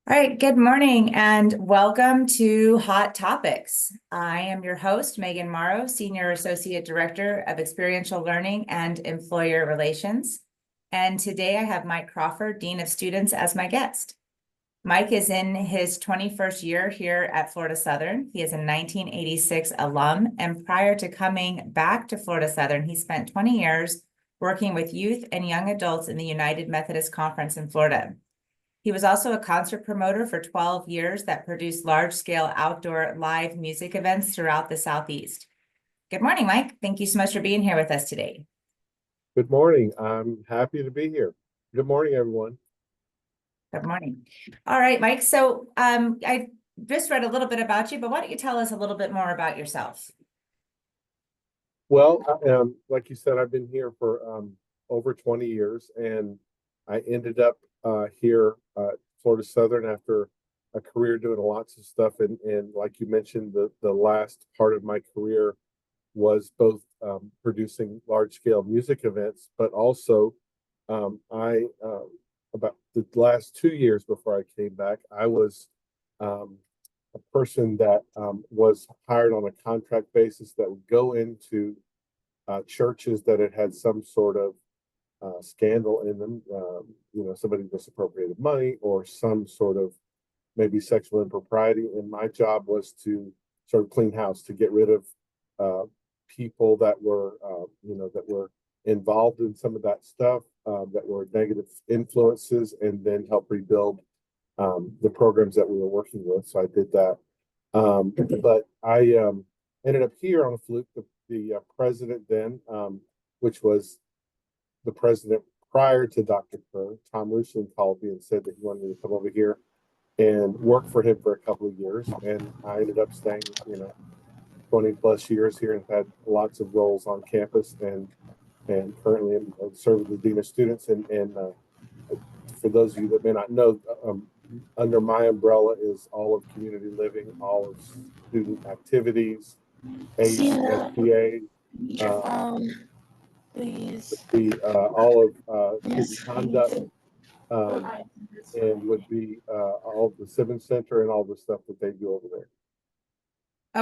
All right, good morning and welcome to Hot Topics. I am your host, Megan Morrow, Senior Associate Director of Experiential Learning and Employer Relations. And today I have Mike Crawford, Dean of Students, as my guest. Mike is in his 21st year here at Florida Southern. He is a 1986 alum, and prior to coming back to Florida Southern, he spent 20 years working with youth and young adults in the United Methodist Conference in Florida. He was also a concert promoter for 12 years that produced large-scale outdoor live music events throughout the Southeast. Good morning, Mike. Thank you so much for being here with us today. Good morning. I'm happy to be here. Good morning, everyone. Good morning. All right, Mike. So I just read a little bit about you, but why don't you tell us a little bit more about yourself? Well, like you said, I've been here for over 20 years, and I ended up here at Florida Southern after a career doing lots of stuff. And like you mentioned, the last part of my career was both producing large-scale music events, but also I about the last 2 years before I came back, I was a person that was hired on a contract basis that would go into churches that had some sort of scandal in them. Somebody misappropriated money or some sort of maybe sexual impropriety. And my job was to sort of clean house, to get rid of people that were involved in some of that stuff, that were negative influences, and then help rebuild the programs that we were working with. So I did that. But I ended up here on a fluke. The president then, which was the president prior to Dr. Kerr, Tom Rushlin, called me and said that he wanted me to come over here and work for him for a couple of years. And I ended up staying, 20 plus years here and had lots of roles on campus, and currently I'm serving the Dean of Students. And for those of you that may not know, under my umbrella is all of community living, all of student activities, ACSPA, Please. all of Yes, student conduct, um, and would be all of the Civic Center and all the stuff that they do over there.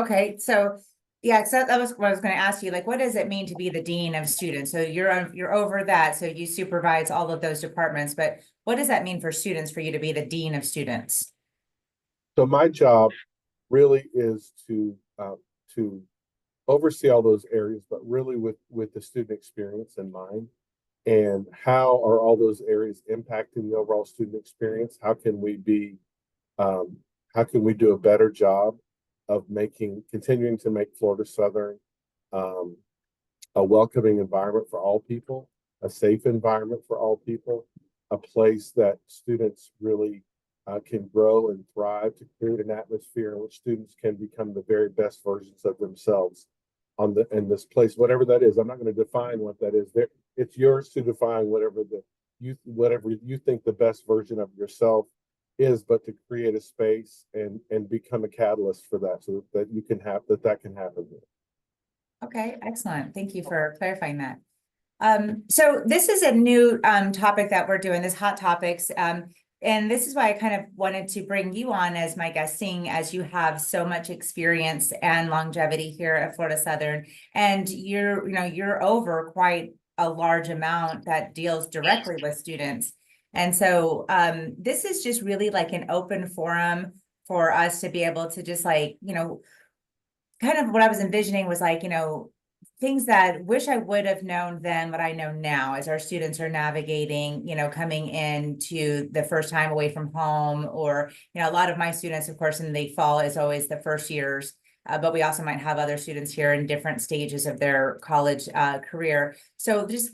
Okay, so yeah, so that was what I was going to ask you. Like, what does it mean to be the dean of students? So you're over that, so you supervise all of those departments. But what does that mean for students for you to be the dean of students? So my job really is to oversee all those areas, but really with the student experience in mind. And how are all those areas impacting the overall student experience? Um, how can we do a better job of continuing to make Florida Southern um, a welcoming environment for all people, a safe environment for all people, a place that students really can grow and thrive, to create an atmosphere in which students can become the very best versions of themselves in this place, whatever that is. I'm not going to define what that is. It's yours to define whatever you think the best version of yourself is, but to create a space and become a catalyst for that, so that you can have that can happen. Okay, excellent. Thank you for clarifying that. So this is a new topic that we're doing, this Hot Topics. And this is why I kind of wanted to bring you on as my guest, seeing as you have so much experience and longevity here at Florida Southern, and you're over quite a large amount that deals directly with students. And so this is just really like an open forum for us to be able to just kind of what I was envisioning was things that wish I would have known then what I know now as our students are navigating, coming into the first time away from home, or, a lot of my students, of course, in the fall is always the first years, but we also might have other students here in different stages of their college career. So just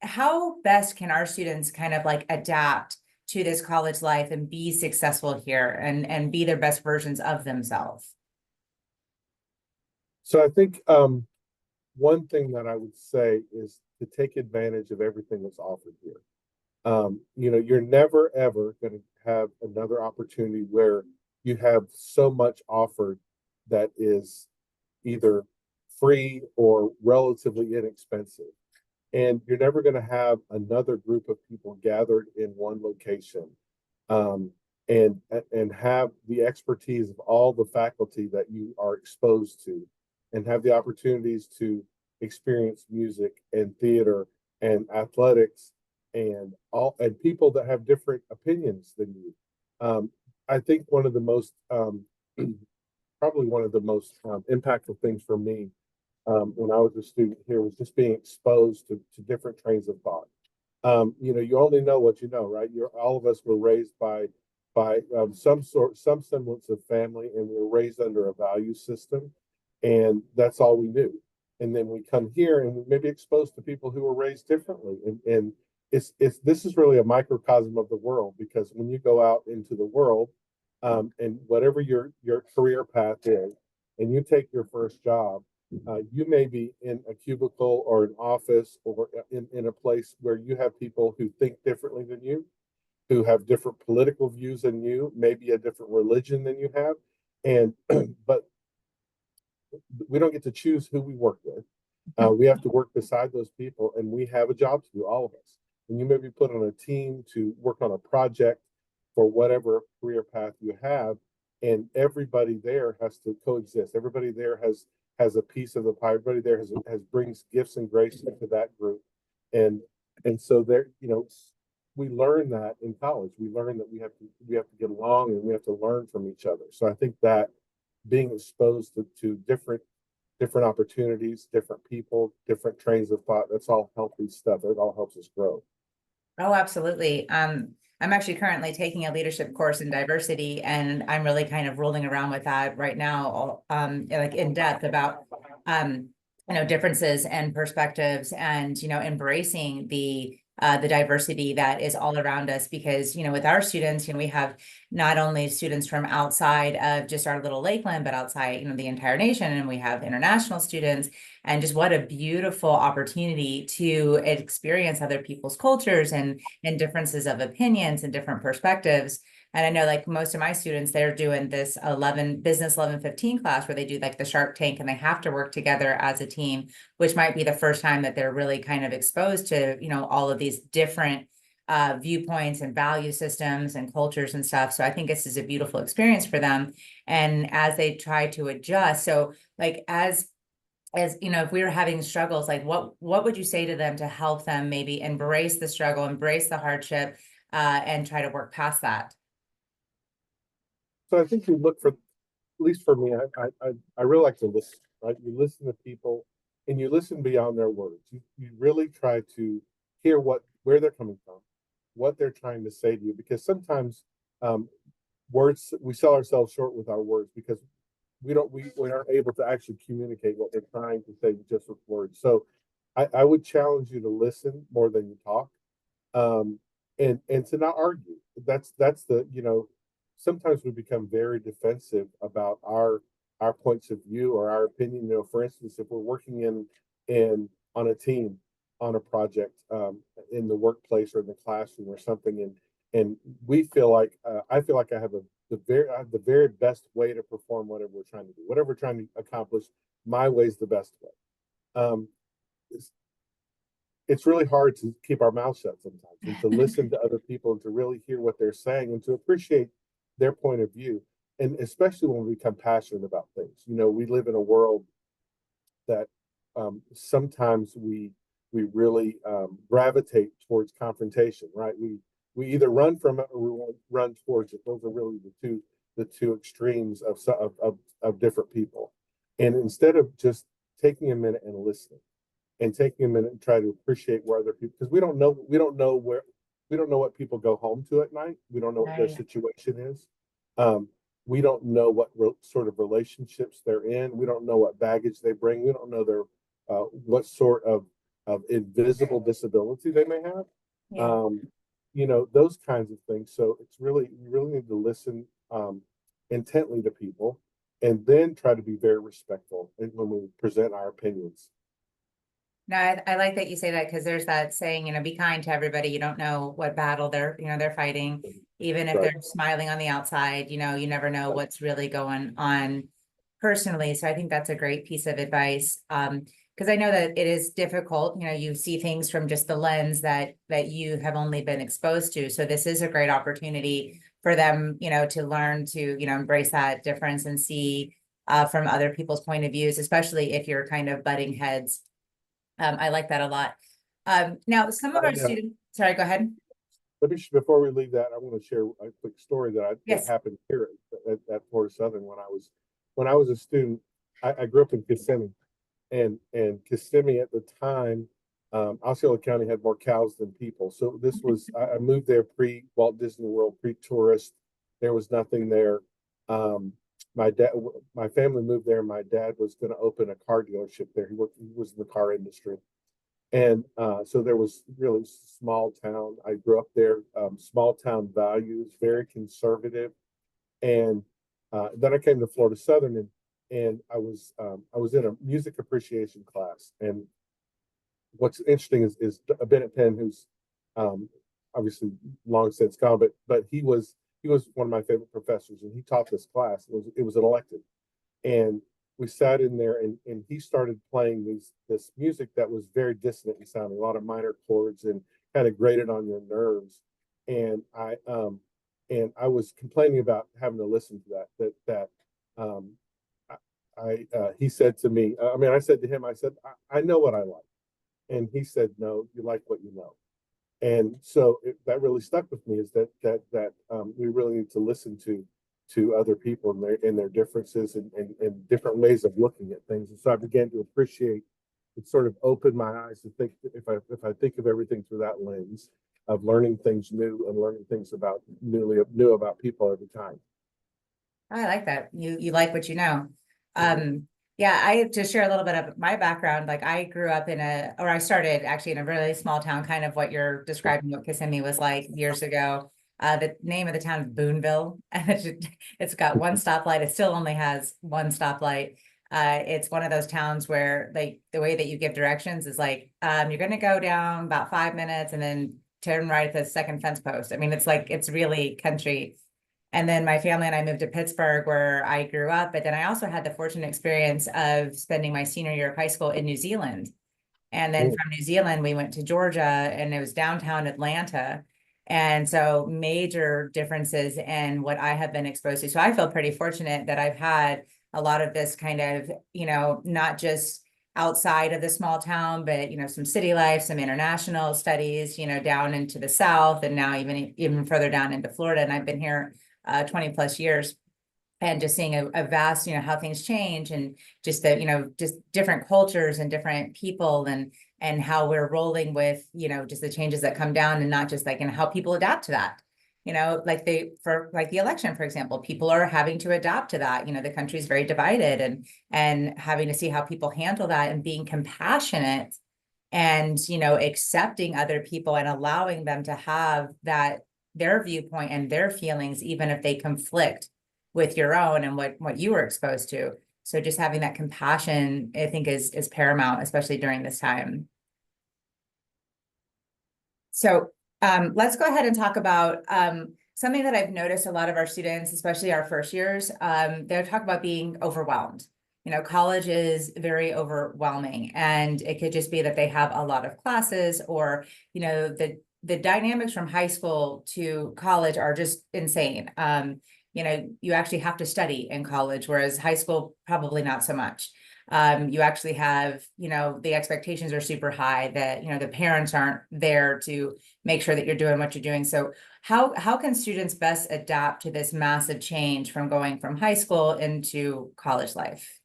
how best can our students kind of adapt to this college life and be successful here and be their best versions of themselves? So I think one thing that I would say is to take advantage of everything that's offered here. You're never ever going to have another opportunity where you have so much offered that is either free or relatively inexpensive. And you're never going to have another group of people gathered in one location, and have the expertise of all the faculty that you are exposed to, and have the opportunities to experience music and theater and athletics and people that have different opinions than you. I think one of the most probably one of the most impactful things for me when I was a student here was just being exposed to different trains of thought. You only know what you know, right? All of us were raised by some semblance of family, and we were raised under a value system, and that's all we knew. And then we come here and we may be exposed to people who were raised differently, and this is really a microcosm of the world, because when you go out into the world, and whatever your career path is, and you take your first job, you may be in a cubicle or an office or in a place where you have people who think differently than you, who have different political views than you, maybe a different religion than you have. And but we don't get to choose who we work with. We have to work beside those people, and we have a job to do, all of us. And you may be put on a team to work on a project for whatever career path you have, and everybody there has to coexist. Everybody there has a piece of the pie. Everybody there has brings gifts and grace into that group, and so there, we learn that in college. We learn that we have to get along, and we have to learn from each other. So I think that being exposed to different opportunities, different people, different trains of thought, that's all healthy stuff. It all helps us grow. Oh, absolutely. I'm actually currently taking a leadership course in diversity, and I'm really kind of rolling around with that right now, like in depth about, differences and perspectives, and, embracing the diversity that is all around us, because, with our students, we have not only students from outside of just our little Lakeland, but outside, the entire nation, and we have international students. And just what a beautiful opportunity to experience other people's cultures and differences of opinions and different perspectives. And I know, like, most of my students, they're doing this business 1115 class where they do like the Shark Tank, and they have to work together as a team, which might be the first time that they're really kind of exposed to, all of these different viewpoints and value systems and cultures and stuff. So I think this is a beautiful experience for them. And as they try to adjust, so like as if we were having struggles, like what would you say to them to help them maybe embrace the struggle, embrace the hardship, and try to work past that? So I think you look for, at least for me, I really like to listen. Right, you listen to people, and you listen beyond their words. You really try to hear where they're coming from, what they're trying to say to you, because sometimes words, we sell ourselves short with our words, because we aren't able to actually communicate what we're trying to say just with words. So I would challenge you to listen more than you talk, and to not argue. That's the, sometimes we become very defensive about our points of view or our opinion. For instance, if we're working in on a team, on a project, in the workplace or in the classroom or something, and we feel like I feel like I have the very best way to perform whatever we're trying to do, whatever we're trying to accomplish. My way is the best way. It's really hard to keep our mouth shut sometimes, and to listen to other people, and to really hear what they're saying, and to appreciate their point of view. And especially when we become passionate about things. We live in a world that sometimes we really gravitate towards confrontation, right? We either run from it, or we run towards it. Those are really the two extremes of different people. And instead of just taking a minute and listening, and taking a minute and try to appreciate where other people, because we don't know what people go home to at night. We don't know what their situation is. We don't know what sort of relationships they're in. We don't know what baggage they bring. We don't know what sort of invisible disability they may have. Those kinds of things. So you really need to listen intently to people, and then try to be very respectful when we present our opinions. No, I like that you say that, because there's that saying, be kind to everybody. You don't know what battle they're fighting, even if they're smiling on the outside. You never know what's really going on personally. So I think that's a great piece of advice. because I know that it is difficult, you see things from just the lens that you have only been exposed to. So this is a great opportunity for them, to learn to, embrace that difference and see from other people's point of views, especially if you're kind of butting heads. I like that a lot. Now, some of our students, sorry, go ahead. Let me, before we leave that, I want to share a quick story that Yes. happened here at Florida Southern when I was a student. I grew up in Kissimmee, and Kissimmee at the time, Osceola County had more cows than people. So this was, I moved there pre Walt Disney World, pre tourist. There was nothing there. My family moved there. My dad was going to open a car dealership there. He was in the car industry. And so there was really small town. I grew up there, small town values, very conservative. And then I came to Florida Southern, and I was in a music appreciation class. And what's interesting is Bennett Penn, who's obviously long since gone, but he was one of my favorite professors, and he taught this class. It was an elective, and we sat in there, and he started playing this music that was very dissonant sounding, a lot of minor chords, and kind of grated on your nerves. And I was complaining about having to listen to that. He said to me, I said to him, I said, I know what I like. And he said, no, you like what you know. And so that really stuck with me, is that we really need to listen to other people and their differences and different ways of looking at things. And so I began to appreciate, it sort of opened my eyes to think, if I think of everything through that lens of learning things new and learning things about new about people every time. I like that. You like what you know. Yeah, I to share a little bit of my background. Like I grew up I started actually in a really small town, kind of what you're describing, what Kissimmee was like years ago. The name of the town is Boonville, and it's got one stoplight. It still only has one stoplight. It's one of those towns where the way that you give directions is like, you're going to go down about 5 minutes and then turn right at the second fence post. I mean, it's really country. And then my family and I moved to Pittsburgh, where I grew up. But then I also had the fortunate experience of spending my senior year of high school in New Zealand. And then from New Zealand, we went to Georgia, and it was downtown Atlanta. And so major differences in what I have been exposed to. So I feel pretty fortunate that I've had a lot of this kind of, not just outside of the small town, but, some city life, some international studies, down into the South, and now even further down into Florida. And I've been here 20 plus years, and just seeing a vast, how things change, and just just different cultures and different people, and how we're rolling with, just the changes that come down, and not just and how people adapt to that. Like the election, for example, people are having to adapt to that. The country is very divided, and having to see how people handle that, and being compassionate, and accepting other people, and allowing them to have their viewpoint and their feelings, even if they conflict with your own and what you were exposed to. So just having that compassion, I think, is paramount, especially during this time. So let's go ahead and talk about something that I've noticed a lot of our students, especially our first years, they'll talk about being overwhelmed. College is very overwhelming, and it could just be that they have a lot of classes, or, the dynamics from high school to college are just insane. You actually have to study in college, whereas high school, probably not so much. You actually have, the expectations are super high, that, the parents aren't there to make sure that you're doing what you're doing. So how can students best adapt to this massive change from going from high school into college life?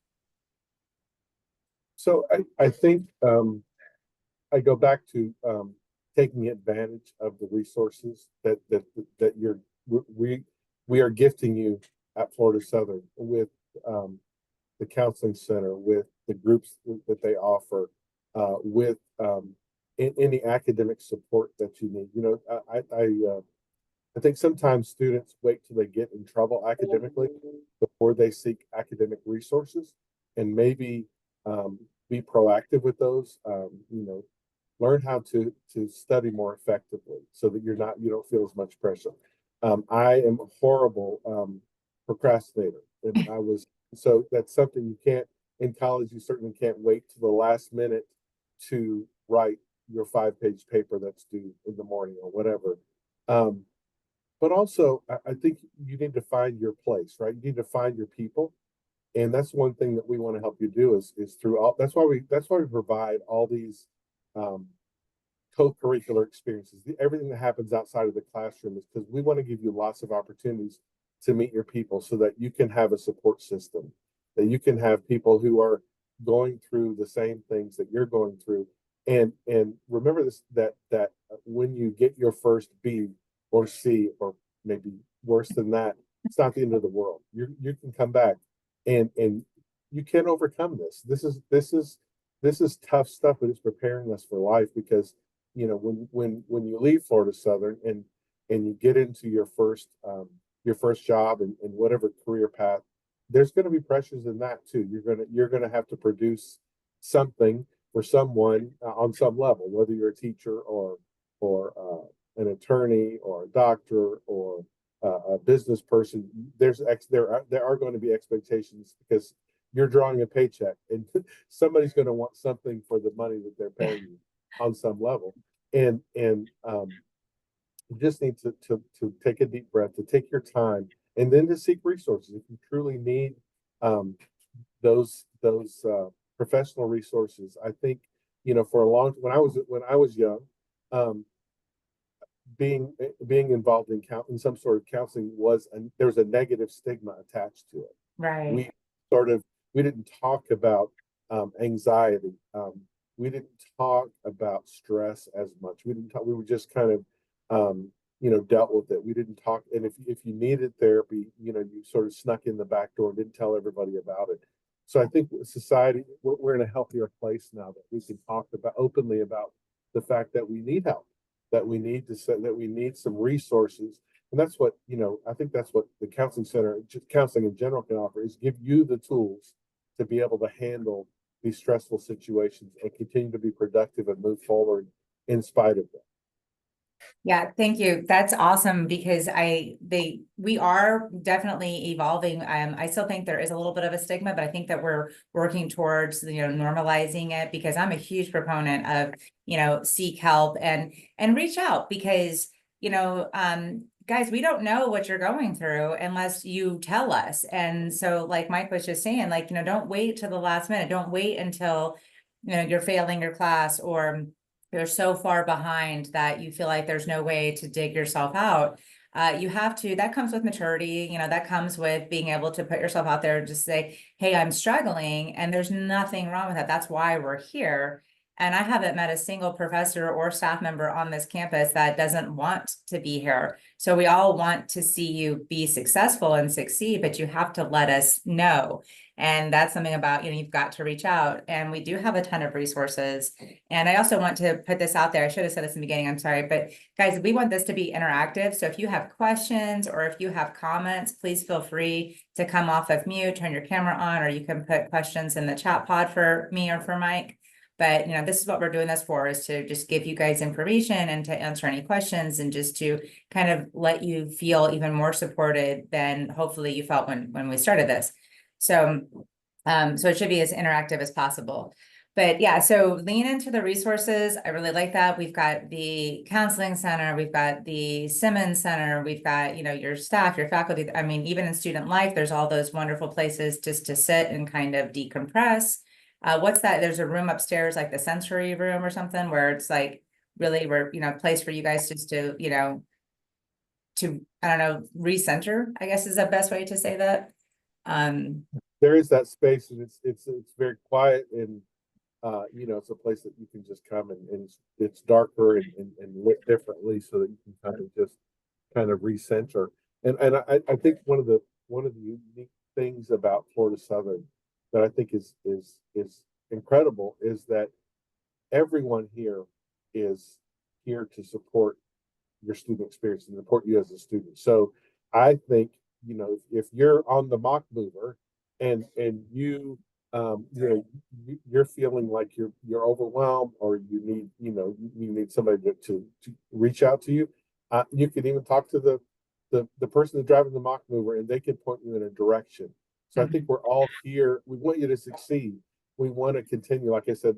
So I think I go back to taking advantage of the resources that we are gifting you at Florida Southern, with the counseling center, with the groups that they offer, with any academic support that you need. I think sometimes students wait till they get in trouble academically before they seek academic resources, and maybe be proactive with those. Learn how to study more effectively, so that you don't feel as much pressure. I am a horrible procrastinator, and so that's something you can't in college, you certainly can't wait to the last minute to write your 5-page paper that's due in the morning or whatever. But also, I think you need to find your place, right? You need to find your people. And that's one thing that we want to help you do is through all, that's why we provide all these um, co-curricular experiences. Everything that happens outside of the classroom is because we want to give you lots of opportunities to meet your people so that you can have a support system, that you can have people who are going through the same things that you're going through. And remember this, that when you get your first B or C or maybe worse than that, it's not the end of the world. You can come back and you can overcome this. This is tough stuff, but it's preparing us for life because when you leave Florida Southern and you get into your first job and whatever career path, there's going to be pressures in that too. You're gonna have to produce something for someone on some level, whether you're a teacher or an attorney or a doctor or a business person. There are going to be expectations because you're drawing a paycheck, and somebody's going to want something for the money that they're paying you on some level. And you just need to take a deep breath, to take your time, and then to seek resources if you truly need those professional resources. I think for a long when I was young, being involved in some sort of counseling there was a negative stigma attached to it. Right. We didn't talk about anxiety. We didn't talk about stress as much. We were just kind of dealt with it. We didn't talk, and if you needed therapy, you sort of snuck in the back door and didn't tell everybody about it. So I think society, we're in a healthier place now that we can talk openly about the fact that we need help, that we need some resources. And that's what, I think that's what the counseling center, just counseling in general, can offer, is give you the tools to be able to handle these stressful situations and continue to be productive and move forward in spite of them. Yeah, thank you. That's awesome because we are definitely evolving. I still think there is a little bit of a stigma, but I think that we're working towards, normalizing it, because I'm a huge proponent of, seek help and reach out because, guys, we don't know what you're going through unless you tell us. And so like Mike was just saying, don't wait till the last minute. Don't wait until, you're failing your class or you're so far behind that you feel like there's no way to dig yourself out. You have to, that comes with maturity, that comes with being able to put yourself out there and just say, hey, I'm struggling, and there's nothing wrong with that. That's why we're here. And I haven't met a single professor or staff member on this campus that doesn't want to be here. So we all want to see you be successful and succeed, but you have to let us know. And that's something about, you've got to reach out, and we do have a ton of resources. And I also want to put this out there. I should have said this in the beginning, I'm sorry, but guys, we want this to be interactive. So if you have questions or if you have comments, please feel free to come off of mute, turn your camera on, or you can put questions in the chat pod for me or for Mike. But, this is what we're doing this for, is to just give you guys information and to answer any questions and just to kind of let you feel even more supported than hopefully you felt when we started this. So, so it should be as interactive as possible. But yeah, so lean into the resources. I really like that. We've got the counseling center, we've got the Simmons Center, we've got, your staff, your faculty. I mean, even in student life, there's all those wonderful places just to sit and kind of decompress. What's that? There's a room upstairs, like the sensory room or something, where it's like really where, place for you guys just to, I don't know, recenter, I guess is the best way to say that. There is that space, and it's very quiet, and it's a place that you can just come and it's darker and lit differently so that you can kind of recenter. And I think one of the unique things about Florida Southern that I think is incredible is that everyone here is here to support your student experience and support you as a student. So I think, if you're on the mock mover and you're feeling like you're overwhelmed, or you need somebody to reach out to you, you can even talk to the person that's driving the mock mover, and they can point you in a direction. So I think we're all here. We want you to succeed. We want to continue, like I said,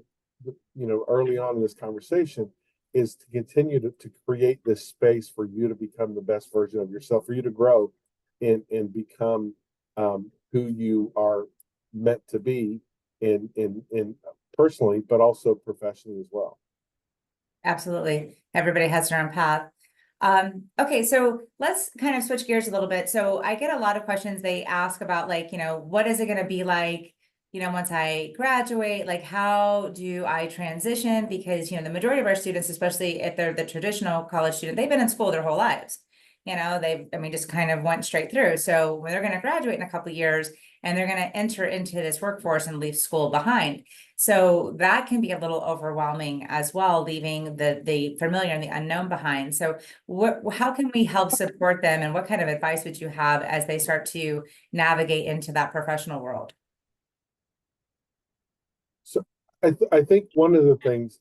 early on in this conversation, is to continue to create this space for you to become the best version of yourself, for you to grow and become who you are meant to be in personally, but also professionally as well. Absolutely. Everybody has their own path. Okay, so let's kind of switch gears a little bit. So I get a lot of questions they ask about like, what is it going to be like, once I graduate, like how do I transition? Because, the majority of our students, especially if they're the traditional college student, they've been in school their whole lives. Just kind of went straight through. So when they're going to graduate in a couple of years and they're going to enter into this workforce and leave school behind. So that can be a little overwhelming as well, leaving the familiar and the unknown behind. So how can we help support them, and what kind of advice would you have as they start to navigate into that professional world? So I think one of the things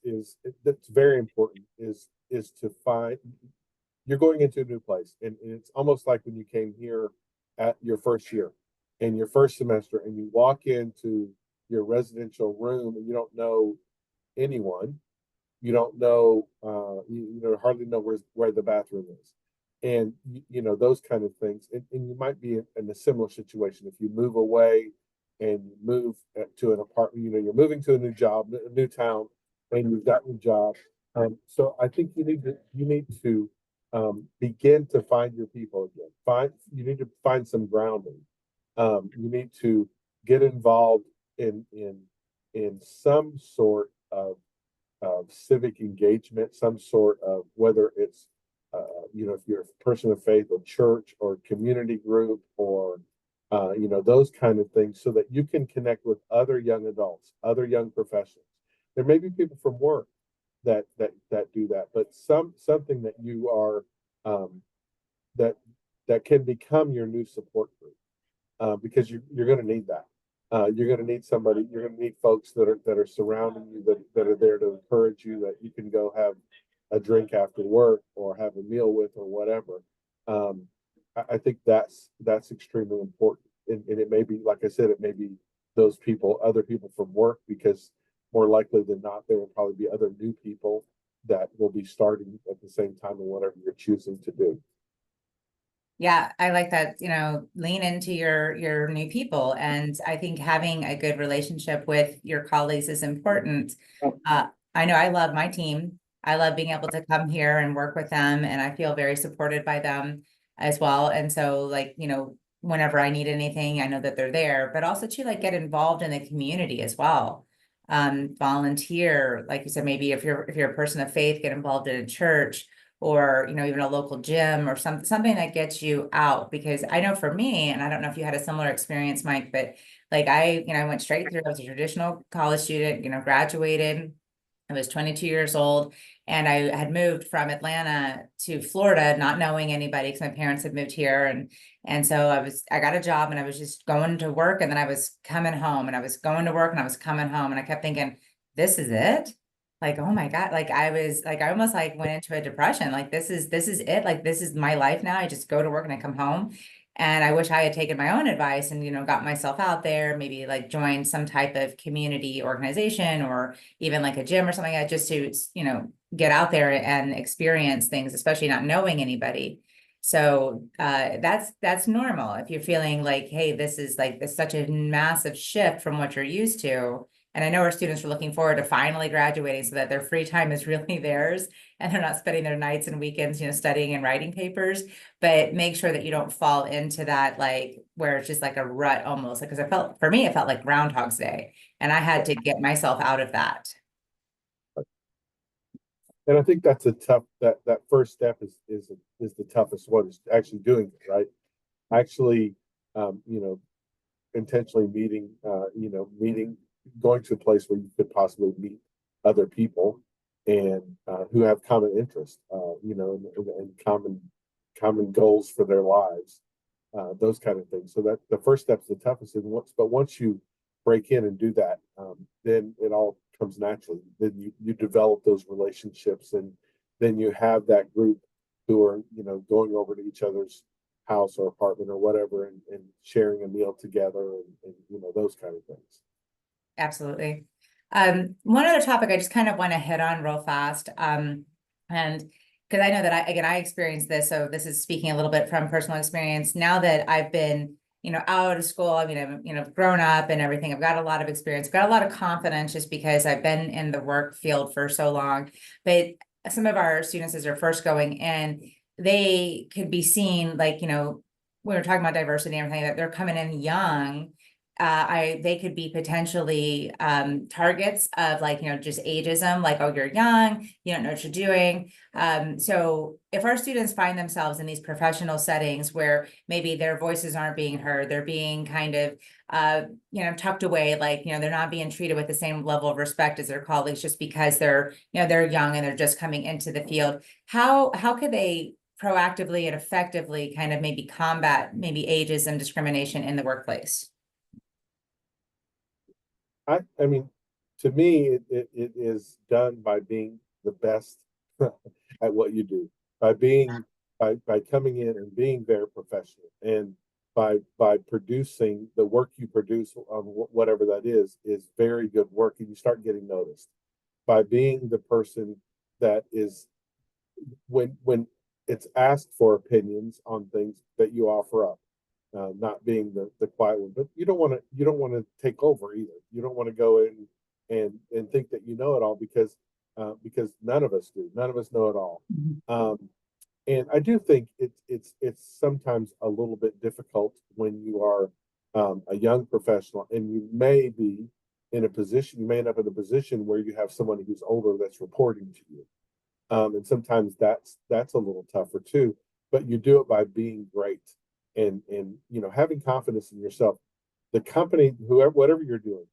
that's very important is to find, you're going into a new place, and it's almost like when you came here at your first year and your first semester, and you walk into your residential room and you don't know anyone, you don't know, hardly know where the bathroom is, and those kind of things, and you might be in a similar situation if you move away and you move to an apartment. You're moving to a new job, a new town, and you've gotten a job. So I think you need to begin to find your people again. You need to find some grounding. You need to get involved in some sort of civic engagement, some sort of, whether it's if you're a person of faith, or church, or community group, or those kind of things, so that you can connect with other young adults, other young professionals. There may be people from work that do that, but something that you are that can become your new support group, because you're going to need that. You're going to need somebody. You're going to need folks that are surrounding you, that are there to encourage you, that you can go have a drink after work or have a meal with, or whatever. I think that's extremely important, and it may be, like I said, it may be those people, other people from work, because more likely than not, there will probably be other new people that will be starting at the same time in whatever you're choosing to do. Yeah, I like that, lean into your new people. And I think having a good relationship with your colleagues is important. I know I love my team. I love being able to come here and work with them, and I feel very supported by them as well. And so like, whenever I need anything, I know that they're there, but also to like get involved in the community as well. Volunteer, like you said, maybe if you're a person of faith, get involved in a church, or even a local gym, or something that gets you out. Because I know for me, and I don't know if you had a similar experience, Mike, but like I went straight through. I was a traditional college student, graduated. I was 22 years old, and I had moved from Atlanta to Florida, not knowing anybody because my parents had moved here. And so I got a job, and I was just going to work, and then I was coming home, and I was going to work, and I was coming home, and I kept thinking, this is it? Like, oh my God, like I almost like went into a depression. Like, this is it. Like, this is my life now. I just go to work and I come home. And I wish I had taken my own advice and, got myself out there, maybe like joined some type of community organization, or even like a gym or something, just to, get out there and experience things, especially not knowing anybody. So that's normal. If you're feeling like, hey, this is such a massive shift from what you're used to. And I know our students are looking forward to finally graduating so that their free time is really theirs, and they're not spending their nights and weekends, studying and writing papers. But make sure that you don't fall into that, like, where it's just like a rut almost. Because for me, it felt like Groundhog's Day, and I had to get myself out of that. And I think that's that first step is the toughest one, is actually doing it, right. Actually, intentionally meeting, going to a place where you could possibly meet other people, and who have common interests, and common goals for their lives, those kind of things. So that the first step's the toughest, and once you break in and do that, then it all comes naturally. Then you develop those relationships, and then you have that group who are going over to each other's house or apartment or whatever, and sharing a meal together, and you know, those kind of things. Absolutely. One other topic I just kind of want to hit on real fast. And because I know that I experienced this, so this is speaking a little bit from personal experience. Now that I've been, out of school, I mean, I've, grown up and everything. I've got a lot of experience, got a lot of confidence just because I've been in the work field for so long. But some of our students, as they're first going in, they could be seen like, we were talking about diversity and everything, that they're coming in young. They could be potentially targets of like, just ageism, like, oh, you're young, you don't know what you're doing. So if our students find themselves in these professional settings where maybe their voices aren't being heard, they're being kind of tucked away, like, they're not being treated with the same level of respect as their colleagues just because they're young and they're just coming into the field. How could they proactively and effectively kind of maybe combat maybe ageism discrimination in the workplace? I mean, to me, it is done by being the best at what you do, by being by coming in and being very professional, and by producing the work you produce on whatever that is very good work, and you start getting noticed by being the person that is, when it's asked for opinions on things, that you offer up, not being the quiet one. But you don't want to take over either. You don't want to go in and think that you know it all, because none of us do. None of us know it all. And I do think it's sometimes a little bit difficult when you are a young professional, and you may be in a position, you may end up in a position where you have someone who's older that's reporting to you. And sometimes that's a little tougher too. But you do it by being great, and having confidence in yourself. The company, whoever, whatever you're doing,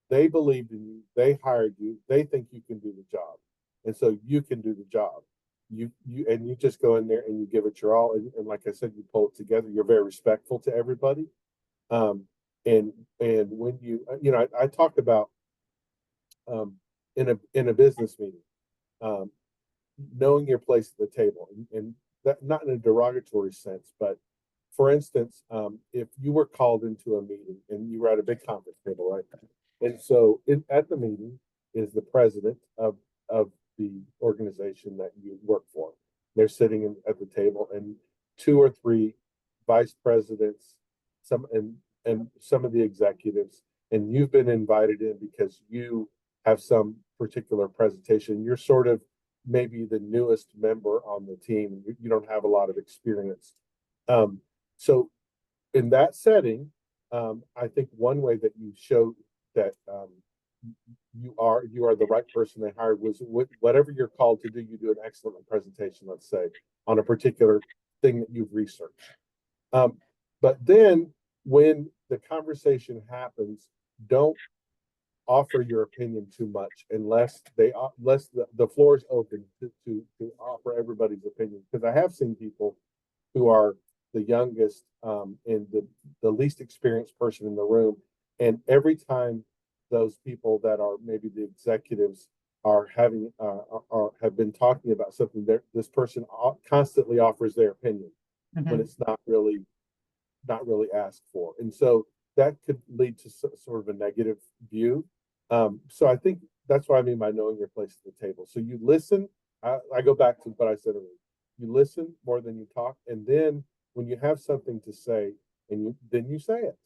they believed in you, they hired you, they think you can do the job, and so you can do the job. You just go in there and you give it your all, and like I said, you pull it together. You're very respectful to everybody. um and when I talked about, in a business meeting, um knowing your place at the table, and that not in a derogatory sense, but for instance, if you were called into a meeting and you were at a big conference table, right? And so at the meeting is the president of the organization that you work for. They're sitting at the table, and two or three vice presidents, and some of the executives, and you've been invited in because you have some particular presentation. You're sort of maybe the newest member on the team. You don't have a lot of experience. So in that setting, I think one way that you show that you are the right person they hired was, whatever you're called to do, you do an excellent presentation, let's say, on a particular thing that you've researched. But then when the conversation happens, don't offer your opinion too much, unless the floor is open to offer everybody's opinion. Because I have seen people who are the youngest, and the least experienced person in the room, and every time those people that are maybe the executives are having or have been talking about something, this person constantly offers their opinion when it's not really asked for, and so that could lead to sort of a negative view. So I think that's what I mean by knowing your place at the table. So you listen. I go back to what I said earlier. You listen more than you talk, and then when you have something to say, then you say it,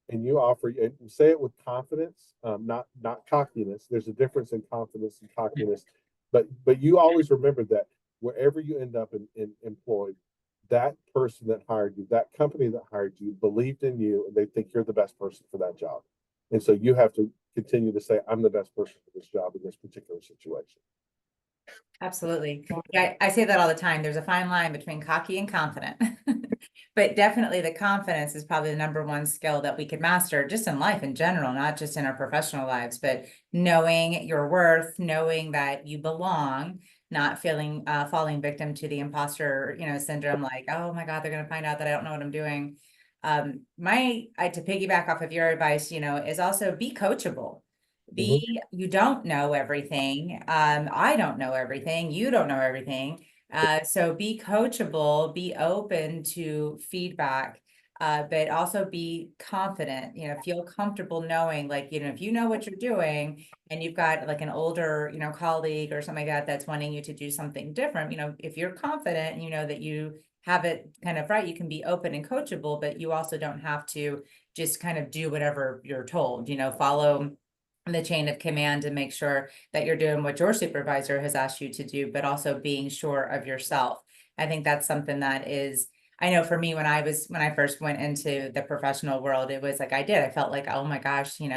and you offer, and you say it with confidence, not cockiness. There's a difference in confidence and cockiness, but you always remember that wherever you end up employed, that person that hired you, that company that hired you, believed in you, and they think you're the best person for that job. And so you have to continue to say, I'm the best person for this job in this particular situation. Absolutely. Yeah, I say that all the time. There's a fine line between cocky and confident. But definitely the confidence is probably the number one skill that we could master just in life in general, not just in our professional lives, but knowing your worth, knowing that you belong, not feeling falling victim to the imposter, syndrome, like, oh my God, they're gonna find out that I don't know what I'm doing. To piggyback off of your advice, is also be coachable. You don't know everything. I don't know everything. You don't know everything. So be coachable, be open to feedback, but also be confident, feel comfortable knowing, like, if you know what you're doing and you've got like an older, colleague or something like that, that's wanting you to do something different, if you're confident, and you know that you have it kind of right, you can be open and coachable, but you also don't have to just kind of do whatever you're told, follow the chain of command and make sure that you're doing what your supervisor has asked you to do, but also being sure of yourself. I think that's something that is, I know for me, when I first went into the professional world, it was like, I felt like, oh my gosh, I'm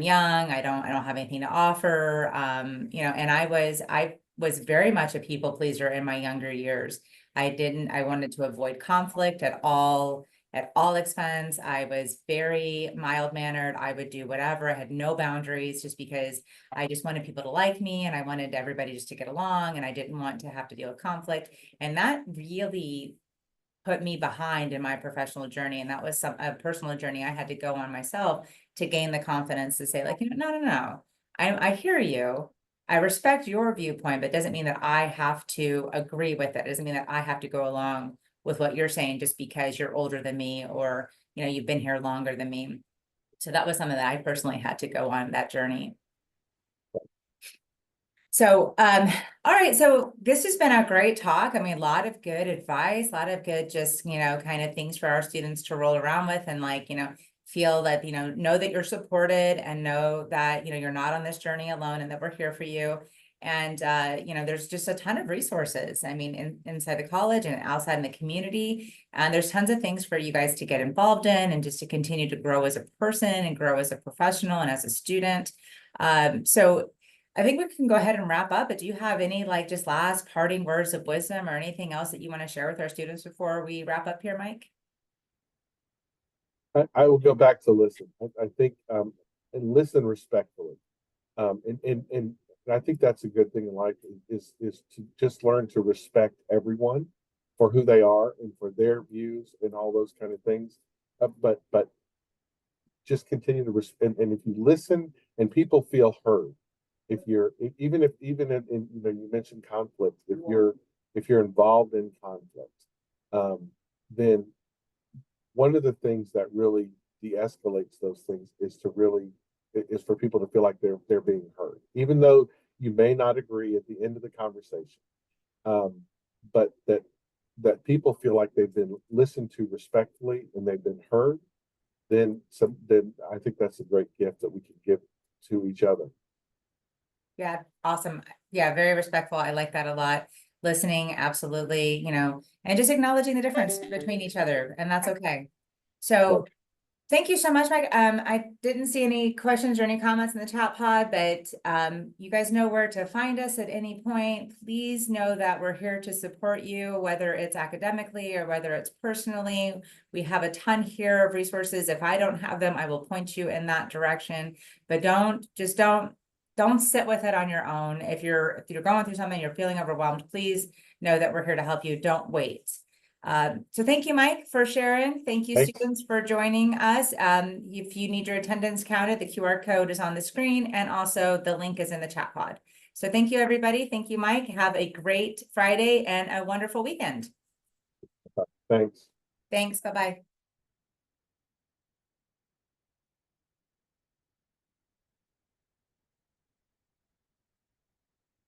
young, I don't have anything to offer. And I was very much a people pleaser in my younger years. I wanted to avoid conflict at all expense. I was very mild mannered. I would do whatever. I had no boundaries just because I just wanted people to like me and I wanted everybody just to get along and I didn't want to have to deal with conflict. And that really put me behind in my professional journey. And that was a personal journey I had to go on myself to gain the confidence to say, like, no. I hear you. I respect your viewpoint, but it doesn't mean that I have to agree with it. It doesn't mean that I have to go along with what you're saying just because you're older than me or, you've been here longer than me. So that was something that I personally had to go on that journey. So, all right. So this has been a great talk. I mean, a lot of good advice, a lot of good, just, kind of things for our students to roll around with and like, feel that, know that you're supported and know that, you're not on this journey alone and that we're here for you. And, there's just a ton of resources. I mean, inside the college and outside in the community, and there's tons of things for you guys to get involved in and just to continue to grow as a person and grow as a professional and as a student. So I think we can go ahead and wrap up, but do you have any like just last parting words of wisdom or anything else that you want to share with our students before we wrap up here, Mike? I will go back to listen. I think and listen respectfully. And I think that's a good thing in life is to just learn to respect everyone for who they are and for their views and all those kind of things. But just continue to and if you listen and people feel heard, even in you mentioned conflict, if you're involved in conflict, then one of the things that really de-escalates those things is for people to feel like they're being heard, even though you may not agree at the end of the conversation, but that people feel like they've been listened to respectfully and they've been heard. Then I think that's a great gift that we can give to each other. Yeah, awesome. Yeah, very respectful. I like that a lot. Listening, absolutely, and just acknowledging the difference between each other, and that's okay. So thank you so much, Mike. I didn't see any questions or any comments in the chat pod, but you guys know where to find us at any point. Please know that we're here to support you, whether it's academically or whether it's personally. We have a ton here of resources. If I don't have them, I will point you in that direction. But don't sit with it on your own. If you're going through something, you're feeling overwhelmed, please know that we're here to help you. Don't wait. So thank you, Mike, for sharing. Thank you, students, for joining us. If you need your attendance counted, the QR code is on the screen and also the link is in the chat pod. So thank you, everybody. Thank you, Mike. Have a great Friday and a wonderful weekend. Thanks. Thanks. Bye-bye.